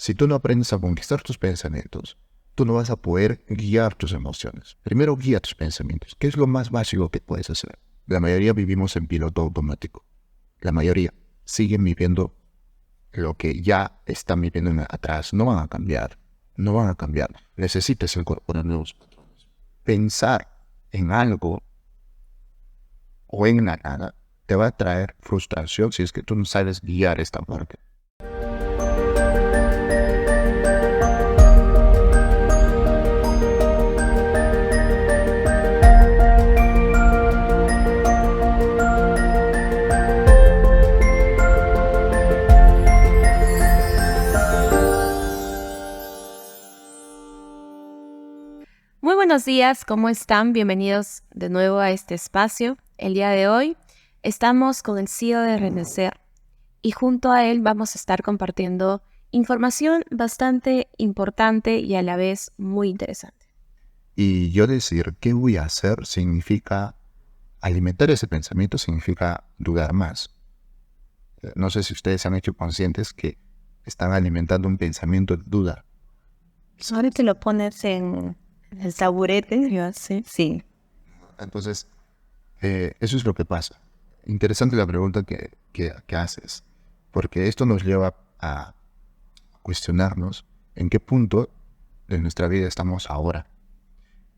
Si tú no aprendes a conquistar tus pensamientos, tú no vas a poder guiar tus emociones. Primero guía tus pensamientos. ¿Qué es lo más básico que puedes hacer? La mayoría vivimos en piloto automático. La mayoría siguen viviendo lo que ya están viviendo atrás. No van a cambiar. No van a cambiar. Necesitas incorporar nuevos patrones. Pensar en algo o en la nada te va a traer frustración si es que tú no sabes guiar esta parte. Muy buenos días, ¿cómo están? Bienvenidos de nuevo a este espacio. El día de hoy estamos con el CEO de Renacer y junto a él vamos a estar compartiendo información bastante importante y a la vez muy interesante. Y yo decir qué voy a hacer significa alimentar ese pensamiento, significa dudar más. No sé si ustedes se han hecho conscientes que están alimentando un pensamiento de duda. Ahora te lo pones en el taburete, yo así. Sí. Entonces, eso es lo que pasa. Interesante la pregunta que haces, porque esto nos lleva a cuestionarnos en qué punto de nuestra vida estamos ahora.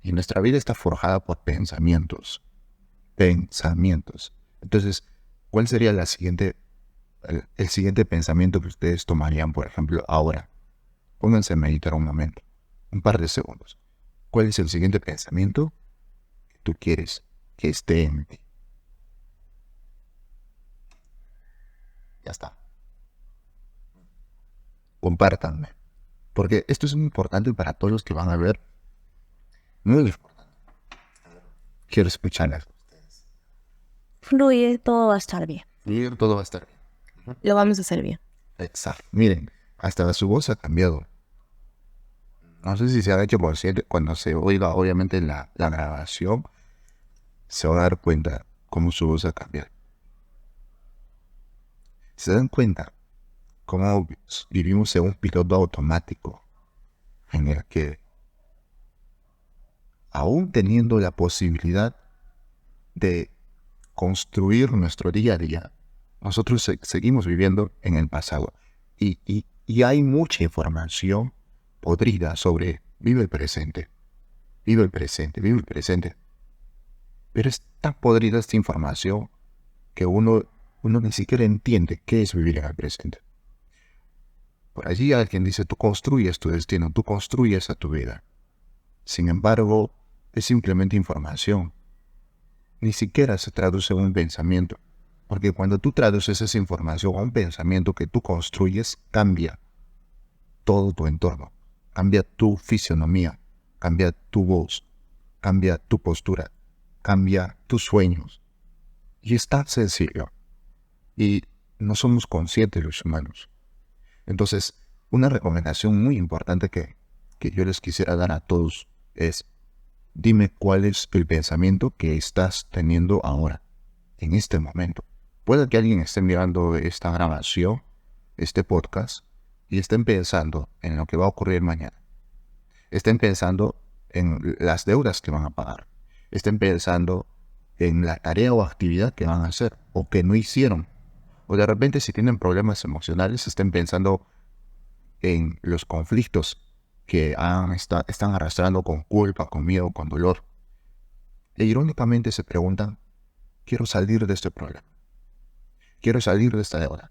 Y nuestra vida está forjada por pensamientos. Pensamientos. Entonces, ¿cuál sería el siguiente pensamiento que ustedes tomarían, por ejemplo, ahora? Pónganse a meditar un momento, un par de segundos. ¿Cuál es el siguiente pensamiento que tú quieres que esté en ti? Ya está. Compártanme. Porque esto es muy importante para todos los que van a ver. Muy importante. Quiero escucharlas. Fluye, todo va a estar bien. Y todo va a estar bien. Lo vamos a hacer bien. Exacto. Miren, hasta su voz ha cambiado. No sé si se ha hecho consciente cuando se oiga, obviamente, la grabación, se va a dar cuenta cómo su voz ha cambiado. Se dan cuenta cómo vivimos en un piloto automático en el que, aún teniendo la posibilidad de construir nuestro día a día, nosotros seguimos viviendo en el pasado. Y hay mucha información podrida sobre vive el presente, vive el presente, vive el presente. Pero es tan podrida esta información que uno ni siquiera entiende qué es vivir en el presente. Por allí alguien dice, tú construyes tu destino, tú construyes a tu vida. Sin embargo, es simplemente información. Ni siquiera se traduce en un pensamiento. Porque cuando tú traduces esa información a un pensamiento que tú construyes, cambia todo tu entorno. Cambia tu fisionomía, cambia tu voz, cambia tu postura, cambia tus sueños. Y es tan sencillo. Y no somos conscientes los humanos. Entonces, una recomendación muy importante que yo les quisiera dar a todos es, dime cuál es el pensamiento que estás teniendo ahora, en este momento. Puede que alguien esté mirando esta grabación, este podcast, y estén pensando en lo que va a ocurrir mañana. Estén pensando en las deudas que van a pagar. Estén pensando en la tarea o actividad que van a hacer o que no hicieron. O de repente, si tienen problemas emocionales, estén pensando en los conflictos que están arrastrando con culpa, con miedo, con dolor. E irónicamente se preguntan, quiero salir de este problema. Quiero salir de esta deuda.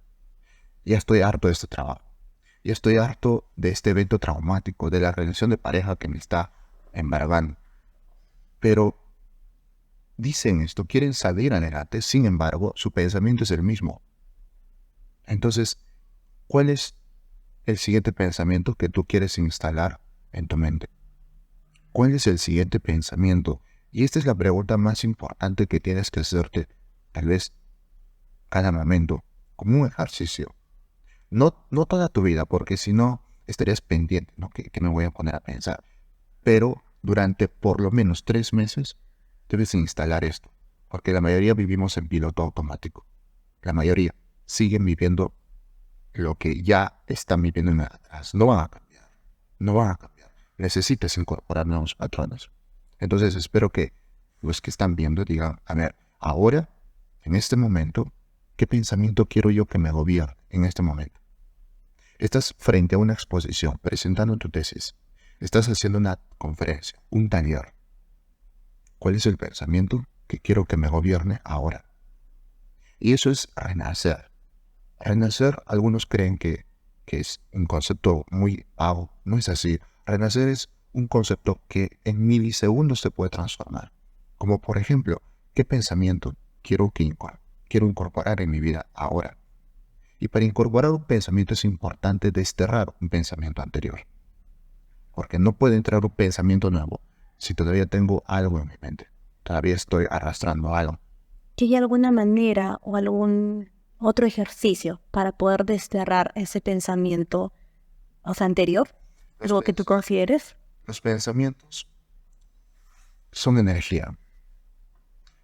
Ya estoy harto de este trabajo. Ya estoy harto de este evento traumático, de la relación de pareja que me está embargando. Pero dicen esto, quieren salir adelante, sin embargo, su pensamiento es el mismo. Entonces, ¿cuál es el siguiente pensamiento que tú quieres instalar en tu mente? ¿Cuál es el siguiente pensamiento? Y esta es la pregunta más importante que tienes que hacerte, tal vez cada momento, como un ejercicio. No toda tu vida, porque si no, estarías pendiente, ¿no? ¿Qué me voy a poner a pensar? Pero durante por lo menos 3 meses, debes instalar esto, porque la mayoría vivimos en piloto automático. La mayoría siguen viviendo lo que ya están viviendo en atrás. No van a cambiar. No van a cambiar. Necesitas incorporar nuevos patrones. Entonces espero que los que están viendo digan, a ver, ahora, en este momento, ¿qué pensamiento quiero yo que me gobierne en este momento? Estás frente a una exposición, presentando tu tesis. Estás haciendo una conferencia, un taller. ¿Cuál es el pensamiento que quiero que me gobierne ahora? Y eso es renacer. Renacer, algunos creen que es un concepto muy vago. No es así. Renacer es un concepto que en milisegundos se puede transformar. Como por ejemplo, ¿qué pensamiento quiero incorporar en mi vida ahora? Y para incorporar un pensamiento es importante desterrar un pensamiento anterior. Porque no puede entrar un pensamiento nuevo si todavía tengo algo en mi mente. Todavía estoy arrastrando algo. ¿Hay alguna manera o algún otro ejercicio para poder desterrar ese pensamiento, anterior? ¿Lo que tú confieres? Los pensamientos son energía.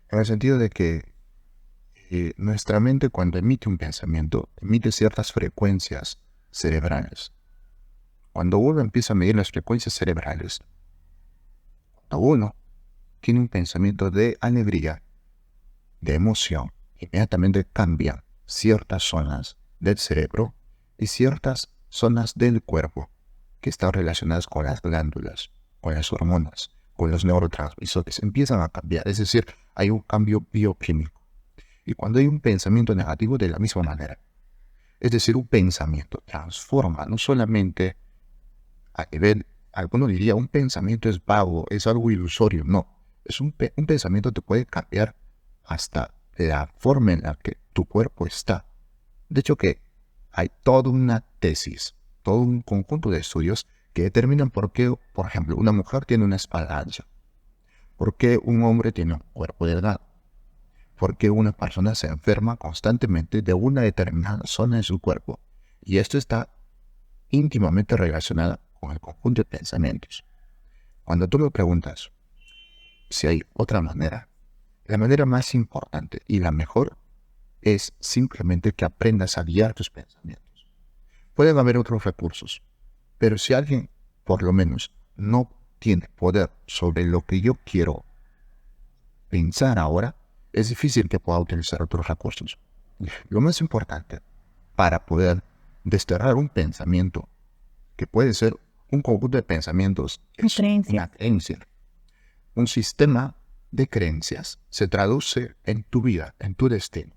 En el sentido de que nuestra mente, cuando emite un pensamiento, emite ciertas frecuencias cerebrales. Cuando uno empieza a medir las frecuencias cerebrales, cuando uno tiene un pensamiento de alegría, de emoción, inmediatamente cambian ciertas zonas del cerebro y ciertas zonas del cuerpo que están relacionadas con las glándulas, con las hormonas, con los neurotransmisores. Empiezan a cambiar, es decir, hay un cambio bioquímico. Y cuando hay un pensamiento negativo, de la misma manera. Es decir, un pensamiento transforma, no solamente a nivel, alguno diría, un pensamiento es vago, es algo ilusorio. No, es un pensamiento te puede cambiar hasta la forma en la que tu cuerpo está. De hecho que hay toda una tesis, todo un conjunto de estudios que determinan por qué, por ejemplo, una mujer tiene una espalda ancha, por qué un hombre tiene un cuerpo delgado, por qué una persona se enferma constantemente de una determinada zona de su cuerpo. Y esto está íntimamente relacionado con el conjunto de pensamientos. Cuando tú me preguntas si hay otra manera, la manera más importante y la mejor es simplemente que aprendas a guiar tus pensamientos. Pueden haber otros recursos, pero si alguien, por lo menos, no tiene poder sobre lo que yo quiero pensar ahora, es difícil que pueda utilizar otros recursos. Lo más importante para poder desterrar un pensamiento, que puede ser un conjunto de pensamientos, es una creencia. Un sistema de creencias se traduce en tu vida, en tu destino.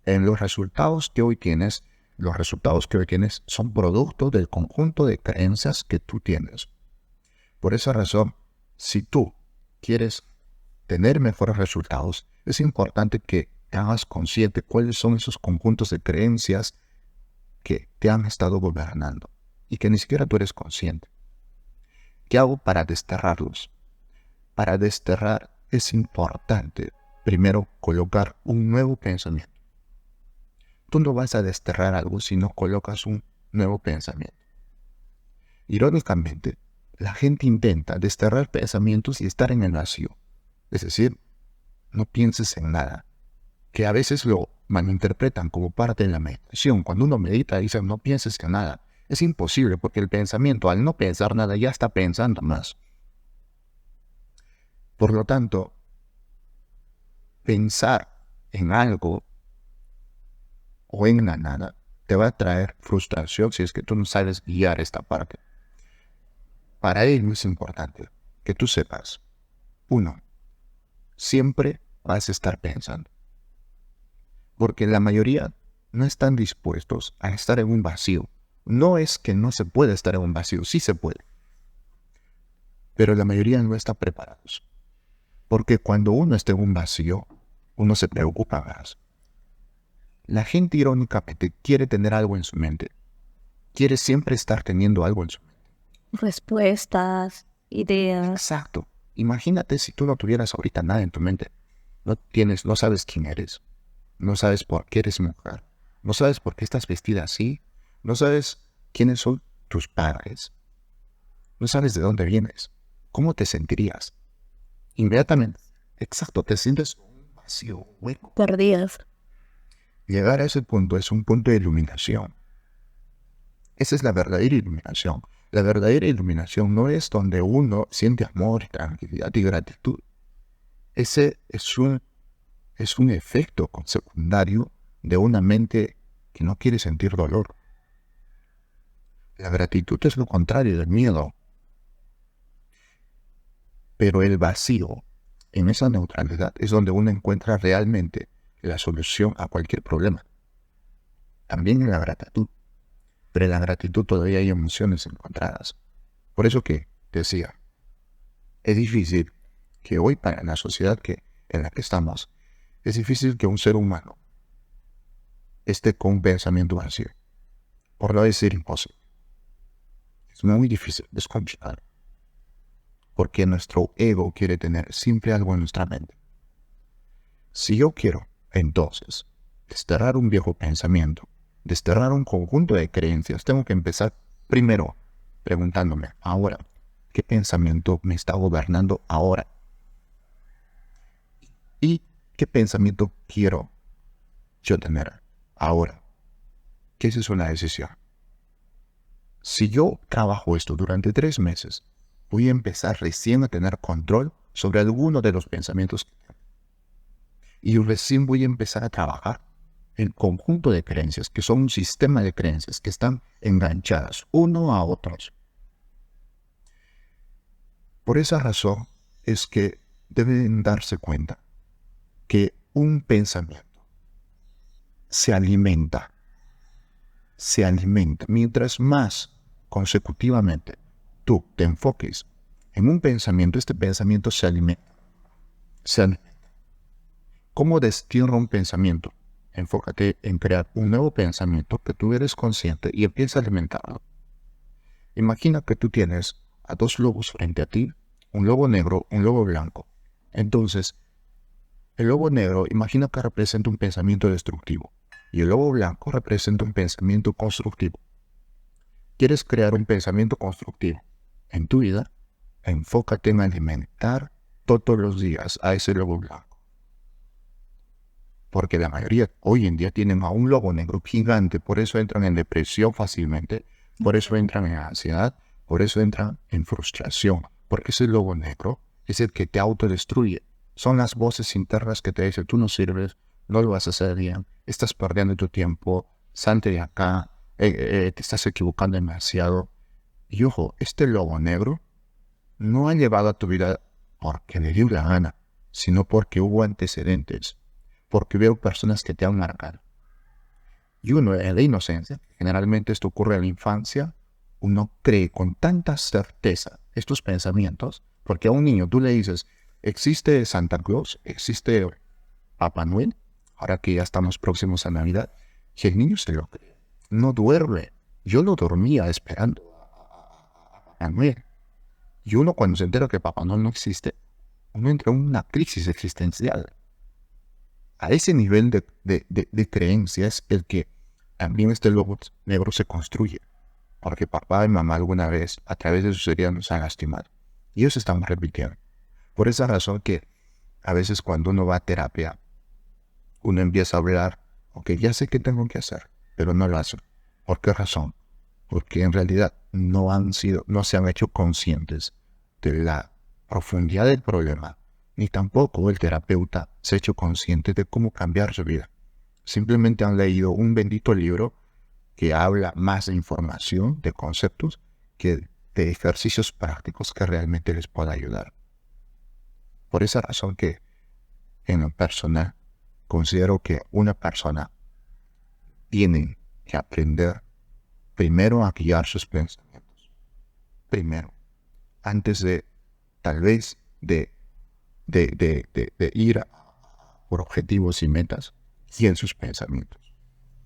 En los resultados que hoy tienes, los resultados que hoy tienes son producto del conjunto de creencias que tú tienes. Por esa razón, si tú quieres tener mejores resultados, es importante que te hagas consciente cuáles son esos conjuntos de creencias que te han estado gobernando y que ni siquiera tú eres consciente. ¿Qué hago para desterrarlos? Para desterrar es importante primero colocar un nuevo pensamiento. Tú no vas a desterrar algo si no colocas un nuevo pensamiento. Irónicamente, la gente intenta desterrar pensamientos y estar en el vacío. Es decir, no pienses en nada, que a veces lo malinterpretan como parte de la meditación. Cuando uno medita dicen no pienses en nada. Es imposible porque el pensamiento, al no pensar nada, ya está pensando más. Por lo tanto, pensar en algo o en la nada te va a traer frustración si es que tú no sabes guiar esta parte. Para ello es importante que tú sepas, 1, siempre vas a estar pensando. Porque la mayoría no están dispuestos a estar en un vacío. No es que no se pueda estar en un vacío, sí se puede. Pero la mayoría no está preparados. Porque cuando uno está en un vacío, uno se preocupa más. La gente irónicamente quiere tener algo en su mente. Quiere siempre estar teniendo algo en su mente. Respuestas, ideas. Exacto. Imagínate si tú no tuvieras ahorita nada en tu mente. No sabes quién eres. No sabes por qué eres mujer. No sabes por qué estás vestida así. No sabes quiénes son tus padres. No sabes de dónde vienes. ¿Cómo te sentirías? Inmediatamente. Exacto, te sientes un vacío, un hueco. Perdidas. Llegar a ese punto es un punto de iluminación. Esa es la verdadera iluminación. La verdadera iluminación no es donde uno siente amor, tranquilidad y gratitud. Ese es un efecto secundario de una mente que no quiere sentir dolor. La gratitud es lo contrario del miedo. Pero el vacío, en esa neutralidad, es donde uno encuentra realmente la solución a cualquier problema. También en la gratitud. Pero en la gratitud todavía hay emociones encontradas. Por eso que decía, es difícil que hoy para la sociedad en la que estamos, es difícil que un ser humano esté con un pensamiento vacío. Por no decir imposible. Es muy difícil, es complicado. Porque nuestro ego quiere tener siempre algo en nuestra mente. Si yo quiero, entonces, desterrar un viejo pensamiento, desterrar un conjunto de creencias, tengo que empezar primero preguntándome, ahora, ¿qué pensamiento me está gobernando ahora? ¿Y qué pensamiento quiero yo tener ahora? Que esa es una decisión. Si yo trabajo esto durante 3 meses, voy a empezar recién a tener control sobre alguno de los pensamientos que tengo. Y recién voy a empezar a trabajar el conjunto de creencias, que son un sistema de creencias que están enganchadas uno a otros. Por esa razón es que deben darse cuenta que un pensamiento se alimenta. Mientras más consecutivamente tú te enfoques en un pensamiento, este pensamiento se alimenta. ¿Cómo destierra un pensamiento? Enfócate en crear un nuevo pensamiento que tú eres consciente y empieza a alimentarlo. Imagina que tú tienes a 2 lobos frente a ti, un lobo negro, un lobo blanco. Entonces, el lobo negro imagina que representa un pensamiento destructivo y el lobo blanco representa un pensamiento constructivo. ¿Quieres crear un pensamiento constructivo en tu vida? Enfócate en alimentar todos los días a ese lobo blanco. Porque la mayoría hoy en día tienen a un lobo negro gigante, por eso entran en depresión fácilmente, por eso entran en ansiedad, por eso entran en frustración, porque ese lobo negro es el que te autodestruye. Son las voces internas que te dicen, tú no sirves, no lo vas a hacer bien, estás perdiendo tu tiempo, salte de acá, te estás equivocando demasiado. Y ojo, este lobo negro no ha llevado a tu vida porque le dio la gana, sino porque hubo antecedentes. Porque veo personas que te han marcado. Y uno, en la inocencia, generalmente esto ocurre en la infancia, uno cree con tanta certeza estos pensamientos, porque a un niño tú le dices, existe Santa Claus, existe Papá Noel, ahora que ya estamos próximos a Navidad, y el niño se lo cree, no duerme. Yo no dormía esperando a Papá Noel. Y uno cuando se entera que Papá Noel no existe, uno entra en una crisis existencial. A ese nivel de creencia es el que también este lobo negro se construye. Porque papá y mamá alguna vez, a través de sus heridas, nos han lastimado. Y ellos están repitiendo. Por esa razón que a veces cuando uno va a terapia, uno empieza a hablar, ok, ya sé qué tengo que hacer, pero no lo hace. ¿Por qué razón? Porque en realidad no se han hecho conscientes de la profundidad del problema, ni tampoco el terapeuta se ha hecho consciente de cómo cambiar su vida. Simplemente han leído un bendito libro que habla más de información, de conceptos, que de ejercicios prácticos que realmente les pueda ayudar. Por esa razón que, en lo personal, considero que una persona tiene que aprender primero a guiar sus pensamientos. Primero, antes de, tal vez, de ir por objetivos y metas y en sus pensamientos.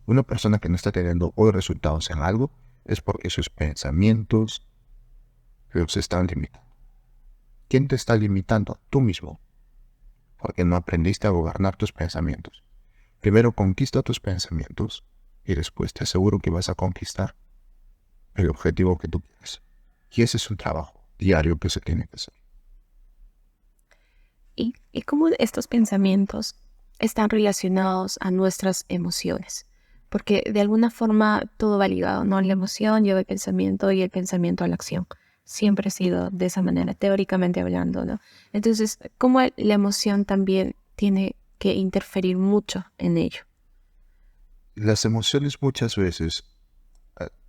Una persona que no está teniendo hoy resultados en algo es porque sus pensamientos los están limitando. ¿Quién te está limitando? Tú mismo. Porque no aprendiste a gobernar tus pensamientos. Primero conquista tus pensamientos y después te aseguro que vas a conquistar el objetivo que tú quieres. Y ese es un trabajo diario que se tiene que hacer. ¿Y cómo estos pensamientos están relacionados a nuestras emociones? porque de alguna forma todo va ligado, ¿no? La emoción lleva el pensamiento y el pensamiento a la acción. Siempre ha sido de esa manera, teóricamente hablando, ¿no? Entonces, ¿cómo la emoción también tiene que interferir mucho en ello? Las emociones muchas veces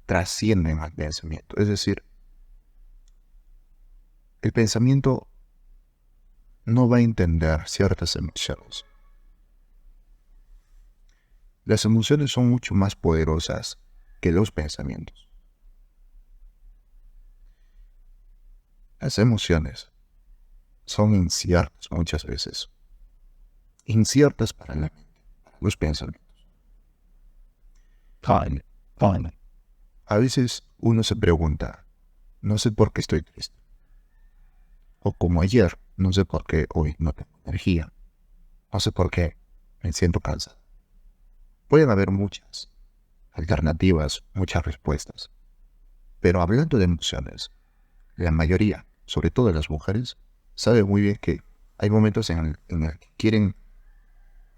trascienden al pensamiento. Es decir, el pensamiento no va a entender ciertas emociones. Las emociones son mucho más poderosas que los pensamientos. Las emociones son inciertas muchas veces. Inciertas para la mente, para los pensamientos. A veces uno se pregunta, no sé por qué estoy triste. O como ayer, no sé por qué hoy no tengo energía. No sé por qué me siento cansado. Pueden haber muchas alternativas, muchas respuestas. Pero hablando de emociones, la mayoría, sobre todo las mujeres, sabe muy bien que hay momentos en el que quieren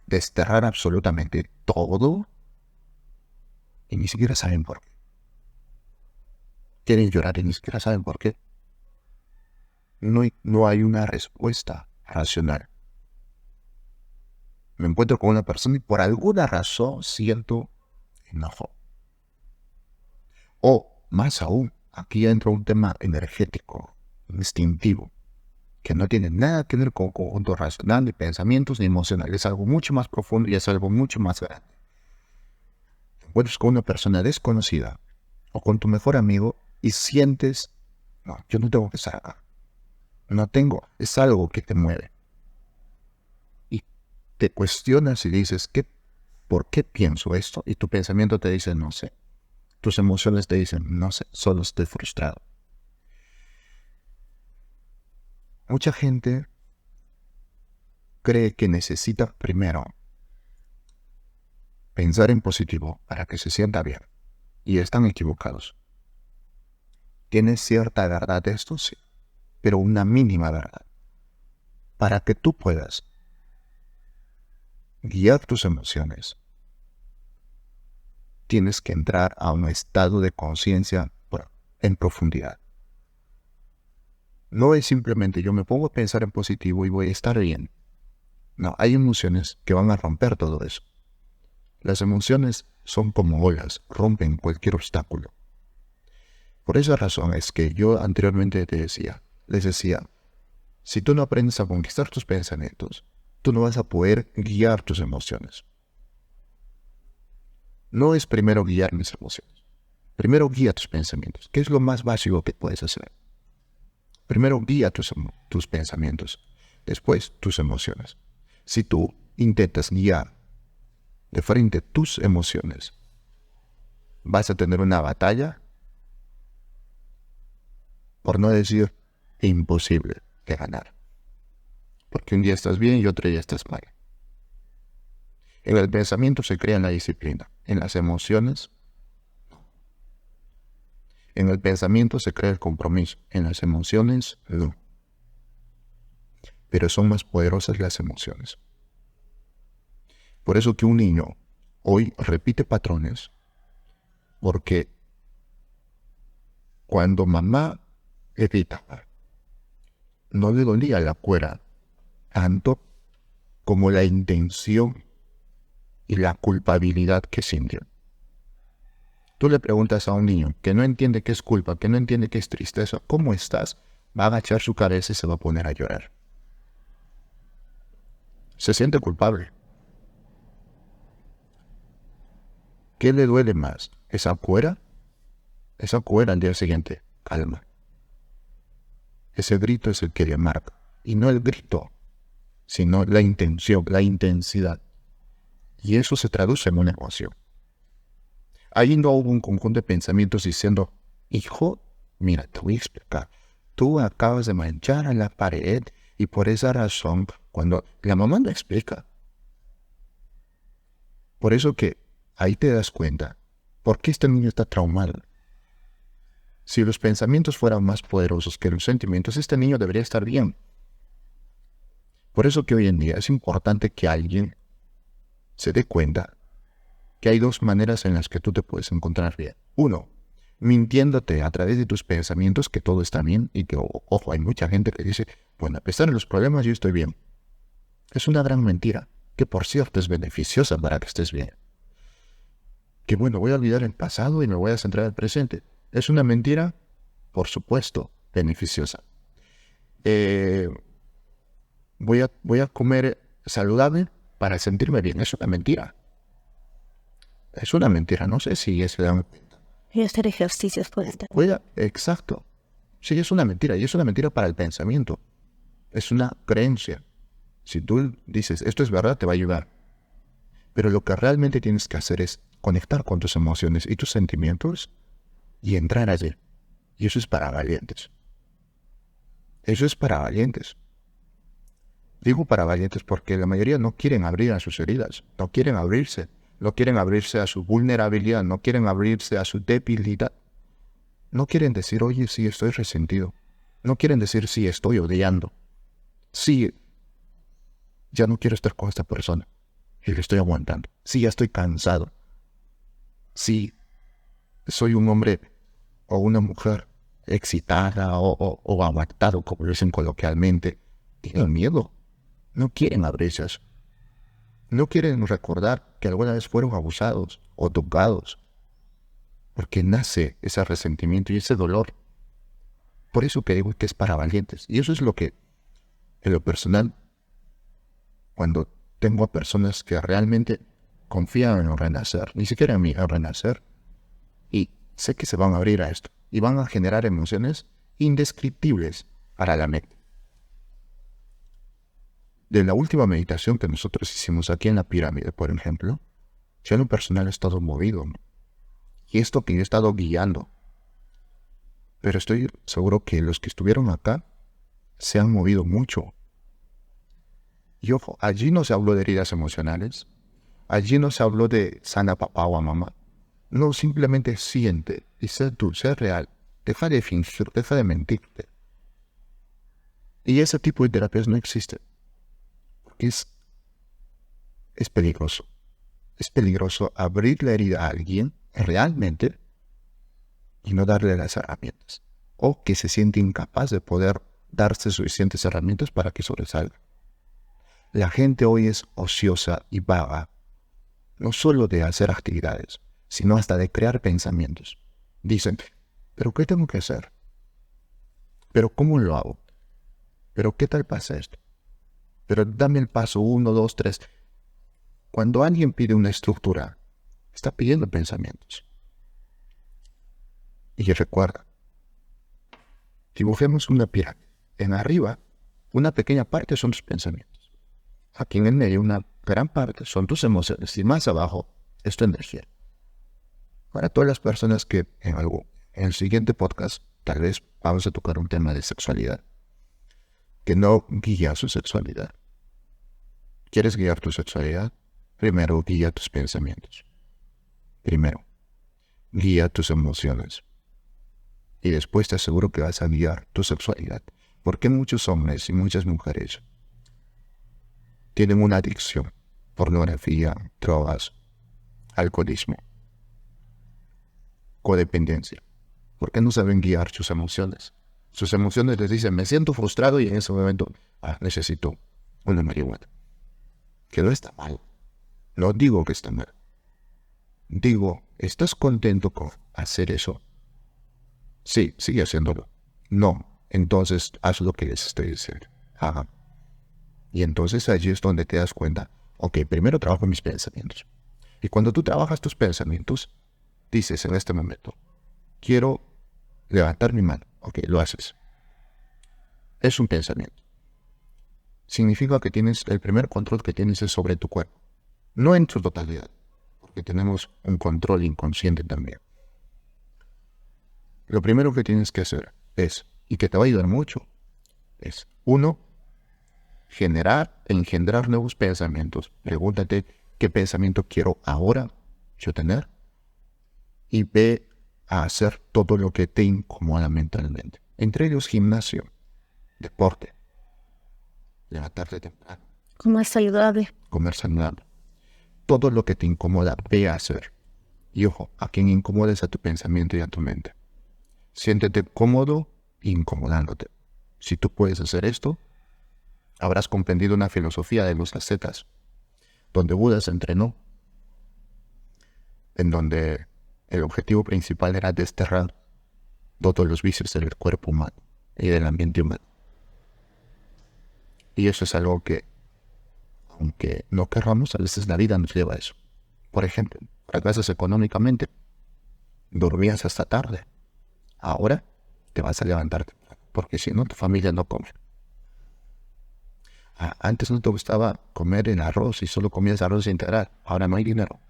desterrar absolutamente todo y ni siquiera saben por qué. Quieren llorar y ni siquiera saben por qué. No hay una respuesta racional. Me encuentro con una persona y por alguna razón siento enojo. O, más aún, aquí entra un tema energético, instintivo, que no tiene nada que ver con conjunto racional, ni pensamientos, ni emocionales. Es algo mucho más profundo y es algo mucho más grande. Te encuentras con una persona desconocida o con tu mejor amigo y sientes, no, yo no tengo que estar acá. No tengo, es algo que te mueve. Y te cuestionas y dices, ¿por qué pienso esto? Y tu pensamiento te dice, no sé. Tus emociones te dicen, no sé, solo estoy frustrado. Mucha gente cree que necesita primero pensar en positivo para que se sienta bien. Y están equivocados. ¿Tiene cierta verdad esto? Sí, pero una mínima verdad. Para que tú puedas guiar tus emociones, tienes que entrar a un estado de conciencia en profundidad. No es simplemente yo me pongo a pensar en positivo y voy a estar bien. No, hay emociones que van a romper todo eso. Las emociones son como olas, rompen cualquier obstáculo. Por esa razón es que yo anteriormente les decía, si tú no aprendes a conquistar tus pensamientos, tú no vas a poder guiar tus emociones. No es primero guiar mis emociones. Primero guía tus pensamientos, que es lo más básico que puedes hacer. Primero guía tus pensamientos, después tus emociones. Si tú intentas guiar de frente tus emociones, vas a tener una batalla, por no decir imposible de ganar. Porque un día estás bien y otro día estás mal. En el pensamiento se crea la disciplina, en las emociones no. En el pensamiento se crea el compromiso, en las emociones no. Pero son más poderosas las emociones. Por eso que un niño hoy repite patrones, porque cuando mamá gritaba, no le dolía la cuera tanto como la intención y la culpabilidad que sintió. Tú le preguntas a un niño que no entiende qué es culpa, que no entiende qué es tristeza, ¿cómo estás? Va a agachar su cabeza y se va a poner a llorar. Se siente culpable. ¿Qué le duele más? ¿Esa cuera? Esa cuera al día siguiente, calma. Ese grito es el que le marca. Y no el grito, sino la intención, la intensidad. Y eso se traduce en una emoción. Ahí no hubo un conjunto de pensamientos diciendo, hijo, mira, te voy a explicar. Tú acabas de manchar a la pared y por esa razón, cuando la mamá no explica. Por eso que ahí te das cuenta, ¿por qué este niño está traumado? Si los pensamientos fueran más poderosos que los sentimientos, este niño debería estar bien. Por eso que hoy en día es importante que alguien se dé cuenta que hay dos maneras en las que tú te puedes encontrar bien. Uno, mintiéndote a través de tus pensamientos que todo está bien y que, ojo, hay mucha gente que dice, bueno, a pesar de los problemas yo estoy bien. Es una gran mentira, que por cierto es beneficiosa para que estés bien. Que bueno, voy a olvidar el pasado y me voy a centrar en el presente. Es una mentira, por supuesto, beneficiosa. Voy a comer saludable para sentirme bien. Es una mentira. Es una mentira. No sé si se dan cuenta. Y hacer ejercicios puede estar. Exacto. Sí, es una mentira. Y es una mentira para el pensamiento. Es una creencia. Si tú dices, esto es verdad, te va a ayudar. Pero lo que realmente tienes que hacer es conectar con tus emociones y tus sentimientos y entrar allí. Y eso es para valientes. Eso es para valientes. Digo para valientes porque la mayoría no quieren abrir a sus heridas, no quieren abrirse a su vulnerabilidad, no quieren abrirse a su debilidad. No quieren decir, oye, sí, estoy resentido. No quieren decir, sí, estoy odiando. Sí, ya no quiero estar con esta persona y le estoy aguantando. Sí, ya estoy cansado. Sí, soy un hombre o una mujer excitada o aguantado, como dicen coloquialmente. Tienen miedo. No quieren abrirse a eso. No quieren recordar que alguna vez fueron abusados o tocados. Porque nace ese resentimiento y ese dolor. Por eso que digo que es para valientes. Y eso es lo que, en lo personal, cuando tengo a personas que realmente confían en renacer, ni siquiera en mí, en renacer, y sé que se van a abrir a esto, y van a generar emociones indescriptibles para la mente. De la última meditación que nosotros hicimos aquí en la pirámide, por ejemplo, yo en lo personal he estado movido, ¿no? Y esto que yo he estado guiando. Pero estoy seguro que los que estuvieron acá se han movido mucho. Y ojo, allí no se habló de heridas emocionales. Allí no se habló de sana papá o mamá. No, simplemente siente y sé tú, sé real. Deja de fingir, deja de mentirte. Y ese tipo de terapias no existen. Porque es peligroso. Es peligroso abrir la herida a alguien realmente y no darle las herramientas. O que se siente incapaz de poder darse suficientes herramientas para que sobresalga. La gente hoy es ociosa y vaga, no solo de hacer actividades, sino hasta de crear pensamientos. Dicen, ¿pero qué tengo que hacer? ¿Pero cómo lo hago? ¿Pero qué tal pasa esto? Pero dame el paso 1, 2, 3. Cuando alguien pide una estructura, está pidiendo pensamientos. Y recuerda, dibujemos una pirámide. En arriba, una pequeña parte son tus pensamientos. Aquí en el medio, una gran parte son tus emociones. Y más abajo, es tu energía. Para todas las personas que en el siguiente podcast, tal vez vamos a tocar un tema de sexualidad, que no guía su sexualidad. ¿Quieres guiar tu sexualidad? Primero, guía tus pensamientos. Primero, guía tus emociones. Y después te aseguro que vas a guiar tu sexualidad. Porque muchos hombres y muchas mujeres tienen una adicción, pornografía, drogas, alcoholismo, codependencia, porque no saben guiar sus emociones. Sus emociones les dicen, me siento frustrado y en ese momento, necesito una marihuana. Que no está mal. No digo que está mal. Digo, ¿estás contento con hacer eso? Sí, sigue haciéndolo. No, entonces haz lo que les estoy diciendo. Ajá. Y entonces allí es donde te das cuenta, ok, primero trabajo mis pensamientos. Y cuando tú trabajas tus pensamientos, dices en este momento, quiero levantar mi mano. Ok, lo haces. Es un pensamiento. Significa que tienes, el primer control que tienes es sobre tu cuerpo. No en su totalidad, porque tenemos un control inconsciente también. Lo primero que tienes que hacer es, y que te va a ayudar mucho, es, 1, engendrar nuevos pensamientos. Pregúntate qué pensamiento quiero ahora yo tener. Y ve a hacer todo lo que te incomoda mentalmente. Entre ellos gimnasio, deporte, levantarte temprano. Comer saludable. Comer saludable. todo lo que te incomoda, ve a hacer. Y ojo, a quien incomodes a tu pensamiento y a tu mente. Siéntete cómodo incomodándote. Si tú puedes hacer esto, habrás comprendido una filosofía de los ascetas, donde Buda se entrenó, en donde el objetivo principal era desterrar todos los vicios del cuerpo humano y del ambiente humano. Y eso es algo que, aunque no querramos, a veces la vida nos lleva a eso. Por ejemplo, fracasas económicamente, dormías hasta tarde, ahora te vas a levantar temprano, porque si no, tu familia no come. Antes no te gustaba comer el arroz y solo comías arroz integral, ahora no hay dinero.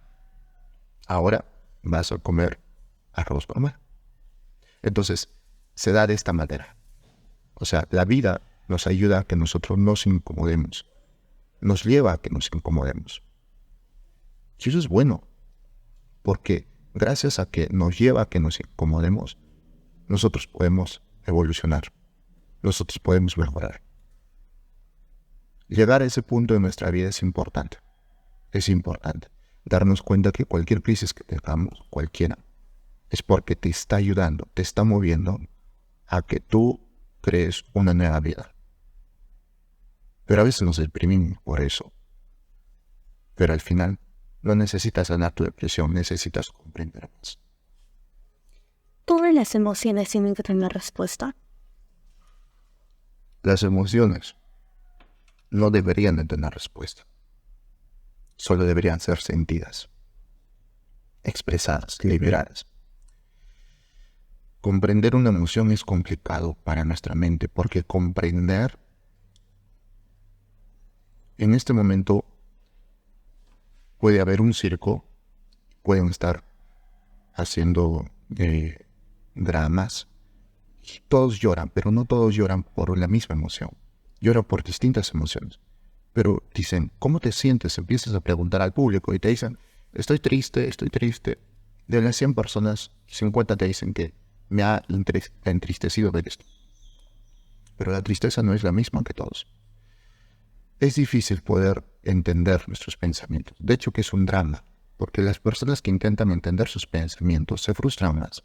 Ahora vas a comer arroz normal. Entonces, se da de esta manera. O sea, la vida nos ayuda a que nosotros nos incomodemos. Nos lleva a que nos incomodemos. Y eso es bueno, porque gracias a que nos lleva a que nos incomodemos, nosotros podemos evolucionar. Nosotros podemos mejorar. Llegar a ese punto de nuestra vida es importante. Es importante darnos cuenta que cualquier crisis que tengamos, cualquiera, es porque te está ayudando, te está moviendo a que tú crees una nueva vida. Pero a veces nos deprimimos por eso. Pero al final no necesitas sanar tu depresión, necesitas comprender más. ¿Todas las emociones tienen que tener respuesta? Las emociones no deberían de tener respuesta. Solo deberían ser sentidas, expresadas, liberadas. Comprender una emoción es complicado para nuestra mente porque comprender en este momento puede haber un circo, pueden estar haciendo dramas y todos lloran, pero no todos lloran por la misma emoción, lloran por distintas emociones. Pero dicen, ¿cómo te sientes? Empiezas a preguntar al público y te dicen, estoy triste, estoy triste. De las 100 personas, 50 te dicen que me ha entristecido ver esto. Pero la tristeza no es la misma que todos. Es difícil poder entender nuestros pensamientos. De hecho, que es un drama, porque las personas que intentan entender sus pensamientos se frustran más.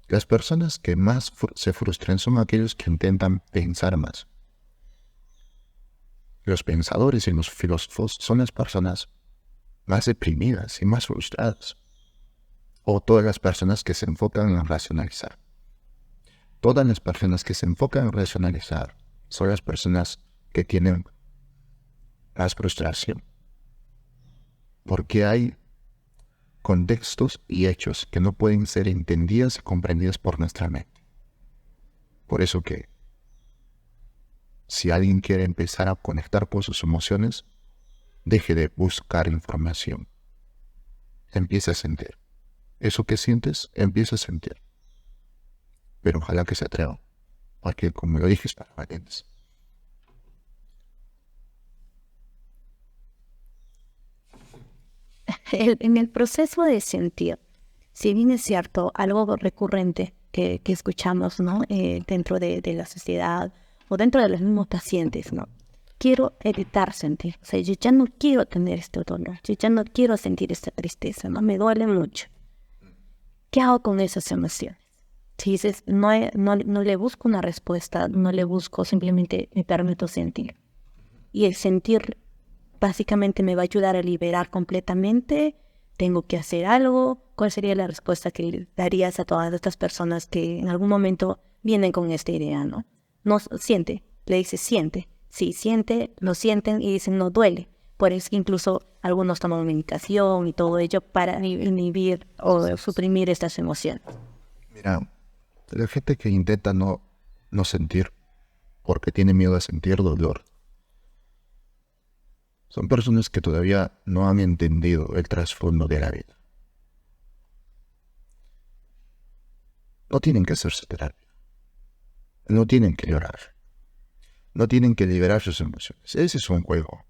Las personas que más se frustran son aquellos que intentan pensar más. Los pensadores y los filósofos son las personas más deprimidas y más frustradas. O todas las personas que se enfocan en racionalizar. Todas las personas que se enfocan en racionalizar son las personas que tienen más frustración. Porque hay contextos y hechos que no pueden ser entendidos y comprendidos por nuestra mente. Por eso que si alguien quiere empezar a conectar con sus emociones, deje de buscar información. Empiece a sentir. Eso que sientes, empieza a sentir. Pero ojalá que se atreva, porque como lo dije, es para valientes. En el proceso de sentir, si bien es cierto, algo recurrente que escuchamos, ¿no? Dentro de la sociedad o dentro de los mismos pacientes, ¿no? Quiero evitar sentir, o sea, yo ya no quiero tener este dolor, yo ya no quiero sentir esta tristeza, ¿no? Me duele mucho. ¿Qué hago con esas emociones? Si dices, no le busco una respuesta, no le busco, simplemente me permito sentir. Y el sentir básicamente me va a ayudar a liberar completamente. ¿Tengo que hacer algo? ¿Cuál sería la respuesta que le darías a todas estas personas que en algún momento vienen con esta idea, ¿no? No siente, le dices siente. Sí, siente, lo sienten y dicen no duele. Por eso que incluso algunos toman medicación y todo ello para inhibir o suprimir estas emociones. Mira, la gente que intenta no sentir porque tiene miedo a sentir dolor, son personas que todavía no han entendido el trasfondo de la vida. No tienen que hacerse terapia. No tienen que llorar. No tienen que liberar sus emociones. Ese es un juego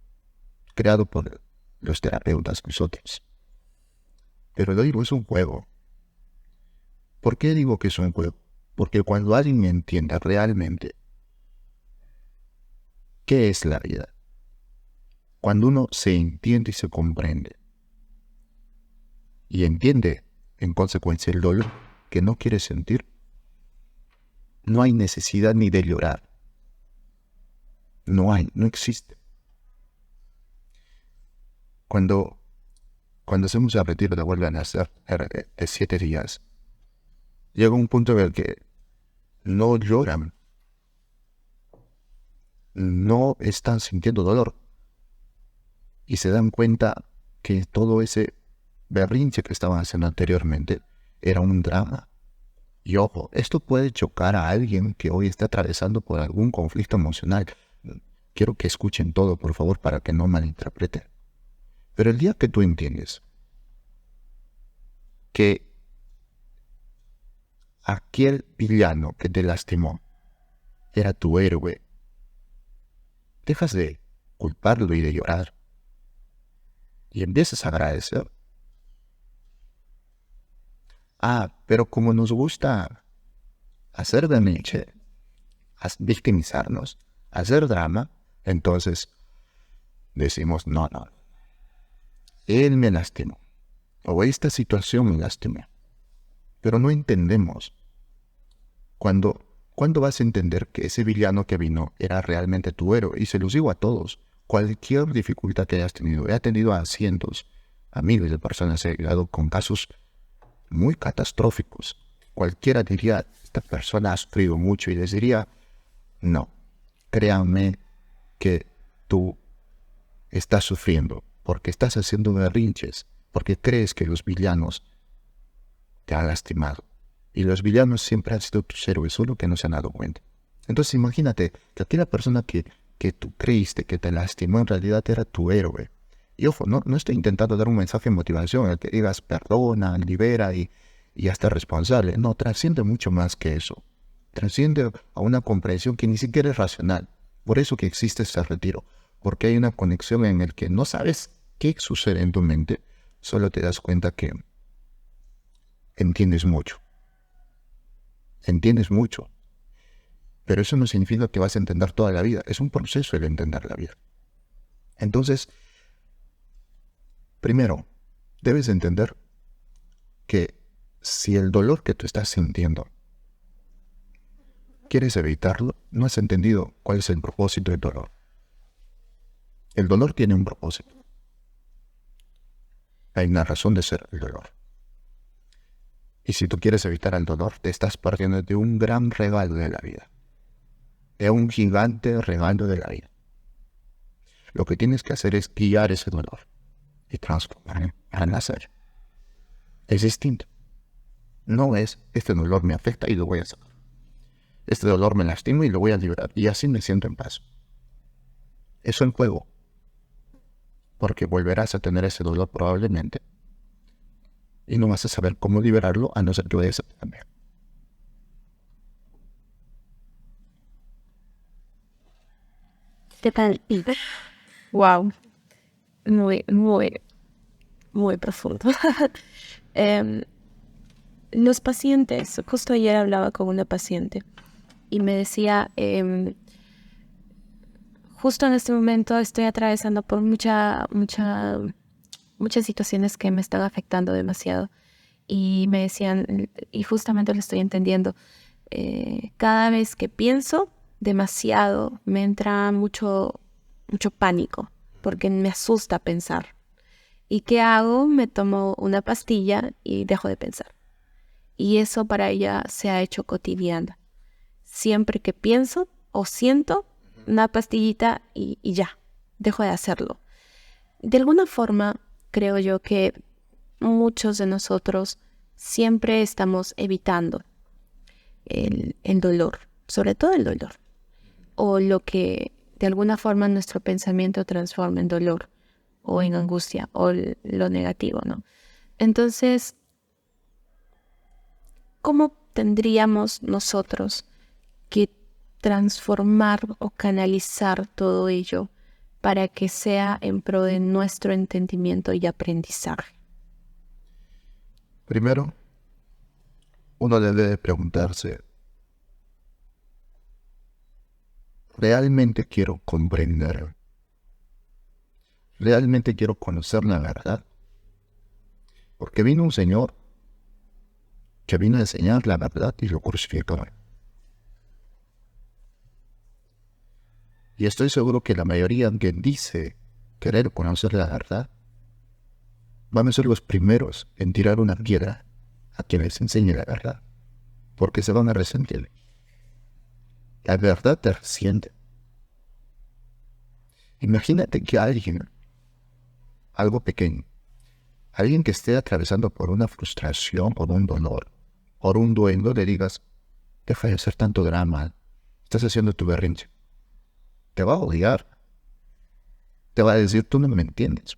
creado por los terapeutas, nosotros. Pero lo digo, es un juego. ¿Por qué digo que es un juego? Porque cuando alguien entienda realmente qué es la vida, Cuando uno se entiende y se comprende, y entiende en consecuencia el dolor que no quiere sentir, no hay necesidad ni de llorar. No existe. Cuando hacemos el retiro de vuelve a nacer de 7 días, llega un punto en el que no lloran, no están sintiendo dolor, y se dan cuenta que todo ese berrinche que estaban haciendo anteriormente era un drama. Y ojo, esto puede chocar a alguien que hoy está atravesando por algún conflicto emocional. Quiero que escuchen todo, por favor, para que no malinterpreten. Pero el día que tú entiendes que aquel villano que te lastimó era tu héroe, dejas de culparlo y de llorar y empiezas a agradecer. Pero como nos gusta hacer berrinche, victimizarnos, hacer drama, entonces decimos, no, él me lastimó, o esta situación me lastimó. Pero no entendemos. ¿Cuándo vas a entender que ese villano que vino era realmente tu héroe? Y se los digo a todos, cualquier dificultad que hayas tenido, he atendido a cientos, a miles de personas, he llegado con casos muy catastróficos. Cualquiera diría, esta persona ha sufrido mucho, y les diría, no, créanme que tú estás sufriendo porque estás haciendo berrinches, porque crees que los villanos te han lastimado. Y los villanos siempre han sido tus héroes, solo que no se han dado cuenta. Entonces imagínate que aquella persona que tú creíste que te lastimó en realidad era tu héroe. Y ojo, no estoy intentando dar un mensaje de motivación en el que digas perdona, libera y hazte responsable. No, trasciende mucho más que eso. Trasciende a una comprensión que ni siquiera es racional. Por eso que existe este retiro. Porque hay una conexión en el que no sabes qué sucede en tu mente, solo te das cuenta que entiendes mucho. Entiendes mucho. Pero eso no significa que vas a entender toda la vida. Es un proceso el entender la vida. Entonces, primero, debes entender que si el dolor que tú estás sintiendo quieres evitarlo, no has entendido cuál es el propósito del dolor. El dolor tiene un propósito. Hay una razón de ser el dolor. Y si tú quieres evitar el dolor, te estás perdiendo de un gran regalo de la vida. De un gigante regalo de la vida. Lo que tienes que hacer es guiar ese dolor y transformarlo para nacer. Es distinto. No es, este dolor me afecta y lo voy a sacar. Este dolor me lastima y lo voy a liberar. Y así me siento en paz. Eso es juego. Porque volverás a tener ese dolor probablemente. Y no vas a saber cómo liberarlo a no ser que vayas a terapia. ¿Qué tal? Wow, muy profundo. Los pacientes, justo ayer hablaba con una paciente y me decía, justo en este momento estoy atravesando por muchas situaciones que me están afectando demasiado. Y me decían, y justamente lo estoy entendiendo, cada vez que pienso demasiado me entra mucho pánico, porque me asusta pensar. ¿Y qué hago? Me tomo una pastilla y dejo de pensar. Y eso para ella se ha hecho cotidiana. Siempre que pienso o siento, una pastillita y ya, dejo de hacerlo. De alguna forma, creo yo que muchos de nosotros siempre estamos evitando el dolor, sobre todo el dolor, o lo que de alguna forma nuestro pensamiento transforma en dolor o en angustia o lo negativo, ¿no? Entonces, ¿cómo tendríamos nosotros que transformar o canalizar todo ello para que sea en pro de nuestro entendimiento y aprendizaje? Primero, uno debe preguntarse, ¿realmente quiero comprender realmente quiero conocer la verdad. Porque vino un señor que vino a enseñar la verdad y lo crucificaron. Y estoy seguro que la mayoría que dice querer conocer la verdad van a ser los primeros en tirar una piedra a quien les enseñe la verdad, porque se van a resentir. La verdad te resiente. Imagínate que alguien, algo pequeño, alguien que esté atravesando por una frustración, por un dolor, por un duelo, le digas, deja de hacer tanto drama, estás haciendo tu berrinche. Te va a odiar. Te va a decir, tú no me entiendes.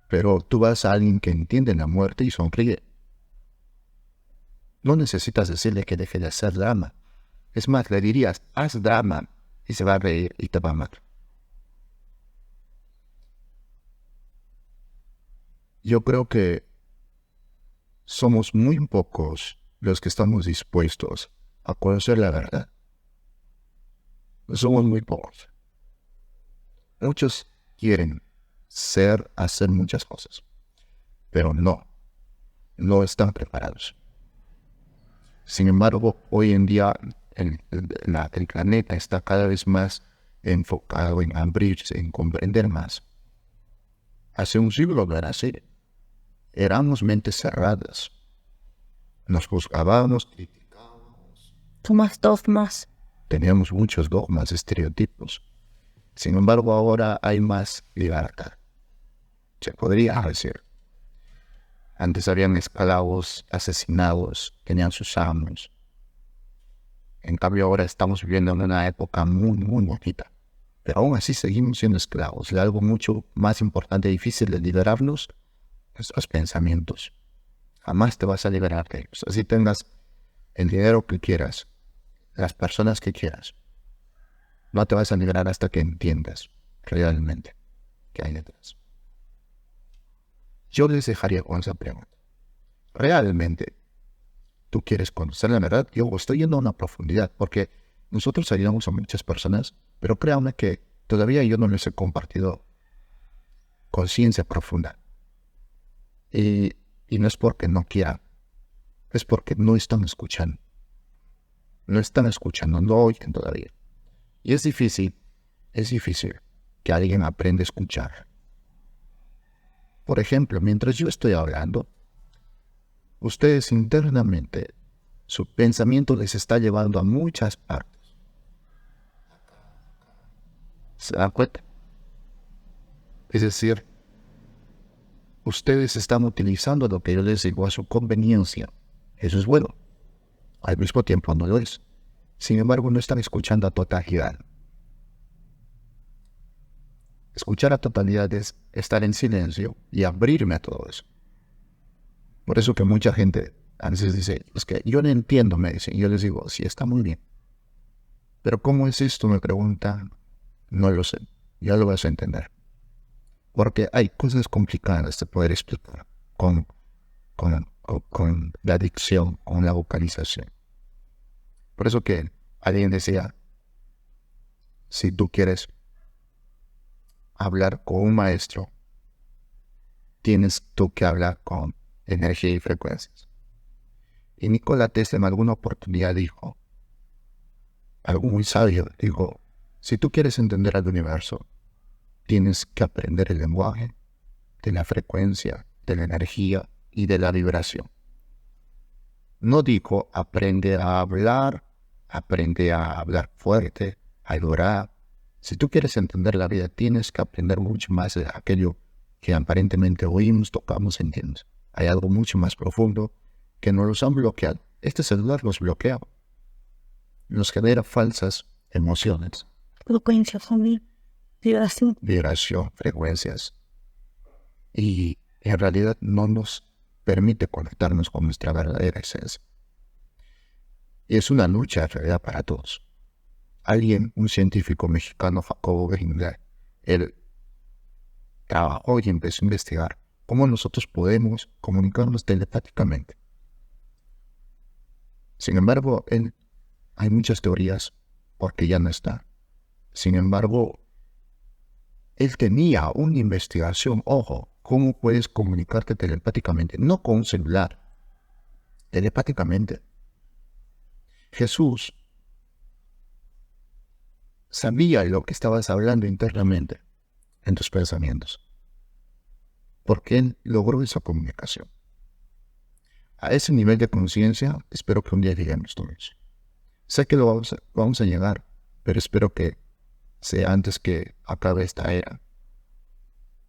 Pero tú vas a alguien que entiende la muerte y sonríe. No necesitas decirle que deje de hacer drama. Es más, le dirías, haz drama, y se va a reír y te va a amar. Yo creo que somos muy pocos los que estamos dispuestos a conocer la verdad. Somos muy pocos. Muchos quieren hacer muchas cosas, pero no están preparados. Sin embargo, hoy en día el planeta está cada vez más enfocado en abrirse, en comprender más. Hace un siglo no era así. Éramos mentes cerradas. Nos juzgábamos, criticábamos. Más dogmas. Teníamos muchos dogmas, estereotipos. Sin embargo, ahora hay más libertad. Se podría decir. Antes habían esclavos asesinados, tenían sus amos. En cambio, ahora estamos viviendo en una época muy, muy bonita. Pero aún así seguimos siendo esclavos. Y algo mucho más importante y difícil de liberarnos, nuestros pensamientos. Jamás te vas a liberar de ellos. Así tengas el dinero que quieras, las personas que quieras. No te vas a liberar hasta que entiendas realmente qué hay detrás. Yo les dejaría con esa pregunta. ¿Realmente tú quieres conocer la verdad? Yo estoy yendo a una profundidad porque nosotros ayudamos a muchas personas, pero créanme que todavía yo no les he compartido conciencia profunda. Y no es porque no quieran, es porque no están escuchando. No están escuchando, no oyen todavía. Y es difícil que alguien aprenda a escuchar. Por ejemplo, mientras yo estoy hablando, ustedes internamente, su pensamiento les está llevando a muchas partes. ¿Se dan cuenta? Es decir, ustedes están utilizando lo que yo les digo a su conveniencia. Eso es bueno. Al mismo tiempo no lo es. Sin embargo, no están escuchando a totalidad. Escuchar a totalidad es estar en silencio y abrirme a todo eso. Por eso que mucha gente a veces dice, es que yo no entiendo, me dicen. Y yo les digo, sí, está muy bien. Pero ¿cómo es esto? Me preguntan. No lo sé. Ya lo vas a entender. Porque hay cosas complicadas de poder explicar con la dicción, con la vocalización. Por eso que alguien decía, si tú quieres hablar con un maestro, tienes tú que hablar con energía y frecuencias. Y Nikola Tesla en alguna oportunidad dijo, algo muy sabio, dijo, si tú quieres entender al universo, tienes que aprender el lenguaje de la frecuencia, de la energía y de la vibración. No dijo, aprende a hablar fuerte, a llorar. Si tú quieres entender la vida, tienes que aprender mucho más de aquello que aparentemente oímos, tocamos, sentimos. Hay algo mucho más profundo que nos los han bloqueado. Este celular nos bloquea. Nos genera falsas emociones. Frecuencias, Vibración, frecuencias. Y en realidad no nos permite conectarnos con nuestra verdadera esencia. Y es una lucha en realidad para todos. Un científico mexicano, Jacobo Grinberg, él trabajó y empezó a investigar cómo nosotros podemos comunicarnos telepáticamente. Sin embargo, hay muchas teorías porque ya no está. Sin embargo, él tenía una investigación, ojo, cómo puedes comunicarte telepáticamente, no con un celular, telepáticamente. Jesús sabía lo que estabas hablando internamente en tus pensamientos, porque él logró esa comunicación. A ese nivel de conciencia, espero que un día lleguemos todos. Sé que lo vamos a llegar, pero espero que sea antes que acabe esta era.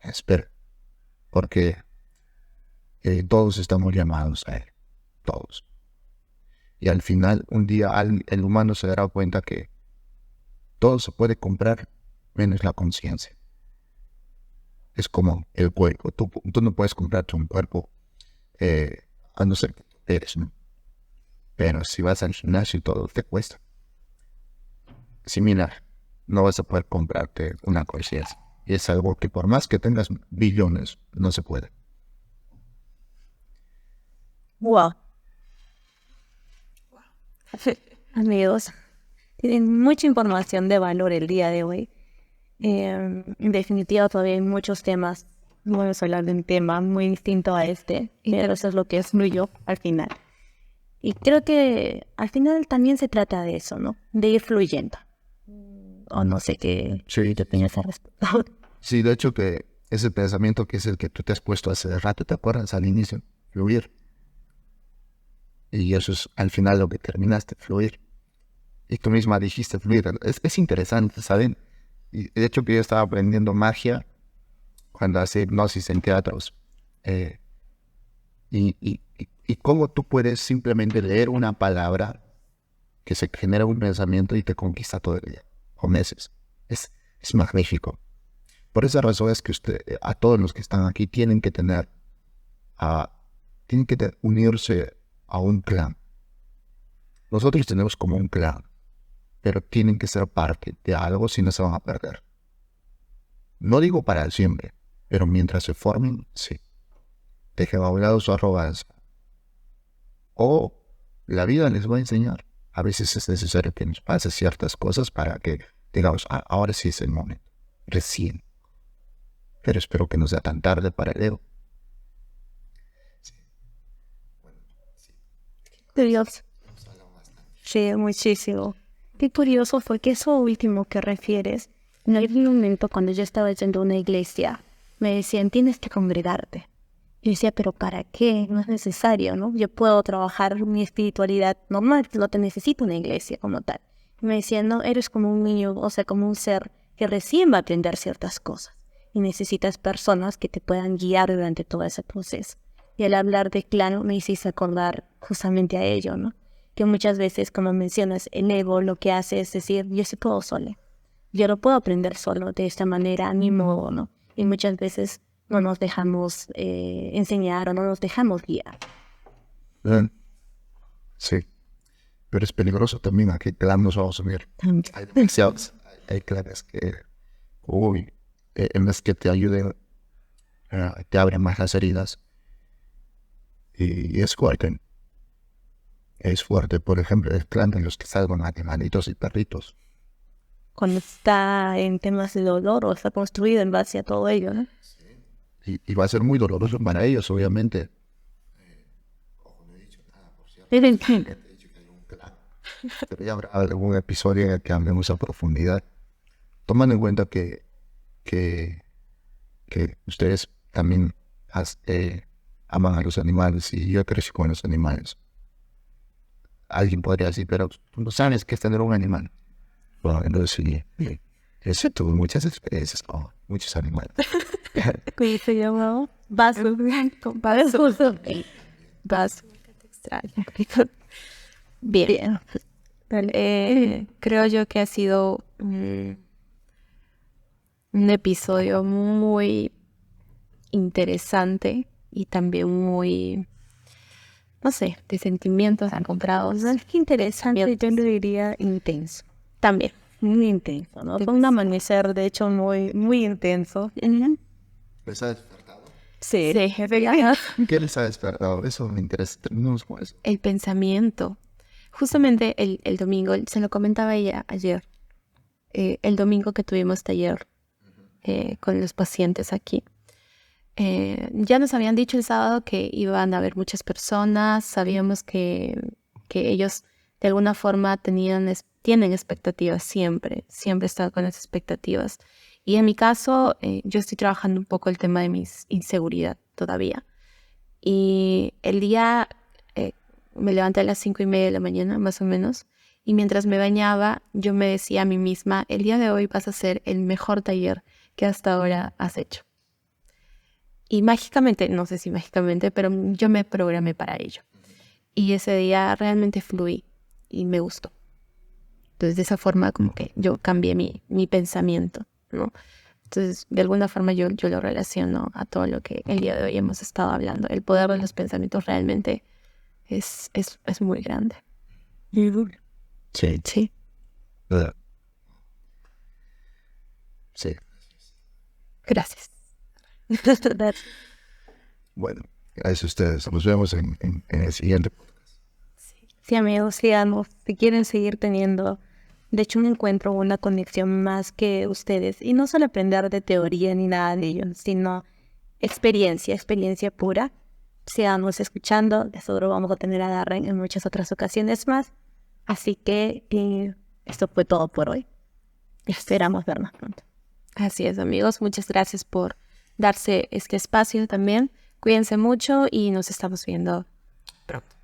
Espero, porque todos estamos llamados a él, todos. Y al final, un día el humano se dará cuenta que todo se puede comprar menos la conciencia. Es como el cuerpo. Tú no puedes comprarte un cuerpo a no ser que tú eres, ¿no? Pero si vas al gimnasio y todo te cuesta. Similar, no vas a poder comprarte una conciencia. Y es algo que por más que tengas billones, no se puede. Wow. Amigos, tienen mucha información de valor el día de hoy. En definitiva, todavía hay muchos temas. Vamos a hablar de un tema muy distinto a este, pero eso es lo que fluyo al final. Y creo que al final también se trata de eso, ¿no? De ir fluyendo. O no sé qué te piensas al respecto. Sí, de hecho que ese pensamiento que es el que tú te has puesto hace rato, ¿te acuerdas al inicio? Fluir. Y eso es al final lo que terminaste, fluir. Y tú misma dijiste fluir. Es interesante, ¿saben? Y de hecho que yo estaba aprendiendo magia cuando hacía hipnosis en teatros. Y cómo tú puedes simplemente leer una palabra que se genera un pensamiento y te conquista todo el día, o meses. Es magnífico. Por esa razón es que a todos los que están aquí tienen que unirse a un clan. Nosotros tenemos como un clan, pero tienen que ser parte de algo si no se van a perder. No digo para siempre, pero mientras se formen, sí. Dejen a un lado su arrogancia. O la vida les va a enseñar. A veces es necesario que nos pase ciertas cosas para que digamos, ahora sí es el momento. Recién. Pero espero que no sea tan tarde para el ego. Sí. Bueno, sí. Curioso. Sí, muchísimo. Qué curioso fue que eso último que refieres, en algún momento cuando yo estaba yendo a una iglesia, me decían, tienes que congregarte. Yo decía, pero ¿para qué? No es necesario, ¿no? Yo puedo trabajar mi espiritualidad normal, no te necesito una iglesia como tal. Y me decían, no, eres como un niño, o sea, como un ser que recién va a aprender ciertas cosas. Y necesitas personas que te puedan guiar durante todo ese proceso. Y al hablar de clan me hiciste acordar justamente a ello, ¿no? Que muchas veces, como mencionas, el ego lo que hace es decir, yo sí puedo solo. Yo lo puedo aprender solo de esta manera, a mi modo, ¿no? Y muchas veces no nos dejamos enseñar o no nos dejamos guiar. Sí, pero es peligroso también a qué clan nos vamos a unir. Hay clanes que, en vez que te ayuden, te abren más las heridas. Y es fuerte. Es fuerte, por ejemplo, el clan de los que salvan animalitos y perritos. Cuando está en temas de dolor o está construido en base a todo ello, ¿no? Y va a ser muy doloroso para ellos, obviamente. Ojo, no he dicho nada, por cierto. He dicho que hay un clan. Pero ya habrá algún episodio en el que hablemos a profundidad. Tomando en cuenta que ustedes también aman a los animales y yo crecí con los animales. Alguien podría decir, pero tú no sabes qué es tener un animal. Bueno, entonces sí. Yo tuve muchas experiencias con muchos animales. ¿Cómo se llamaba? Vaso. Vaso. Vaso. Te extraño. Bien. Creo yo que ha sido un episodio muy interesante y también muy, no sé, de sentimientos encontrados. Qué interesante, yo lo diría intenso. También. Muy intenso, ¿no? Fue un amanecer, de hecho, muy, muy intenso. ¿Les ha despertado? Sí. ¿Qué les ha despertado? Eso me interesa. Terminamos con eso. El pensamiento. Justamente el domingo, se lo comentaba ella ayer, el domingo que tuvimos taller con los pacientes aquí. Ya nos habían dicho el sábado que iban a haber muchas personas, sabíamos que ellos de alguna forma tienen expectativas siempre he estado con las expectativas. Y en mi caso, yo estoy trabajando un poco el tema de mi inseguridad todavía. Y el día me levanté a las 5:30 de la mañana, más o menos, y mientras me bañaba, yo me decía a mí misma, el día de hoy vas a hacer el mejor taller que hasta ahora has hecho. Y mágicamente, no sé si mágicamente, pero yo me programé para ello. Y ese día realmente fluí y me gustó. Entonces, de esa forma, como que yo cambié mi pensamiento, ¿no? Entonces, de alguna forma yo lo relaciono a todo lo que el día de hoy hemos estado hablando. El poder de los pensamientos realmente es muy grande. Sí. Sí. Sí. Gracias. Bueno, gracias a ustedes. Nos vemos en el siguiente. Sí, amigos, síganos. Si quieren seguir teniendo, de hecho, un encuentro, una conexión más que ustedes. Y no solo aprender de teoría ni nada de ello, sino experiencia pura. Síganos escuchando. De seguro vamos a tener a Darren en muchas otras ocasiones más. Así que esto fue todo por hoy. Esperamos vernos pronto. Así es, amigos. Muchas gracias por darse este espacio también. Cuídense mucho y nos estamos viendo pronto.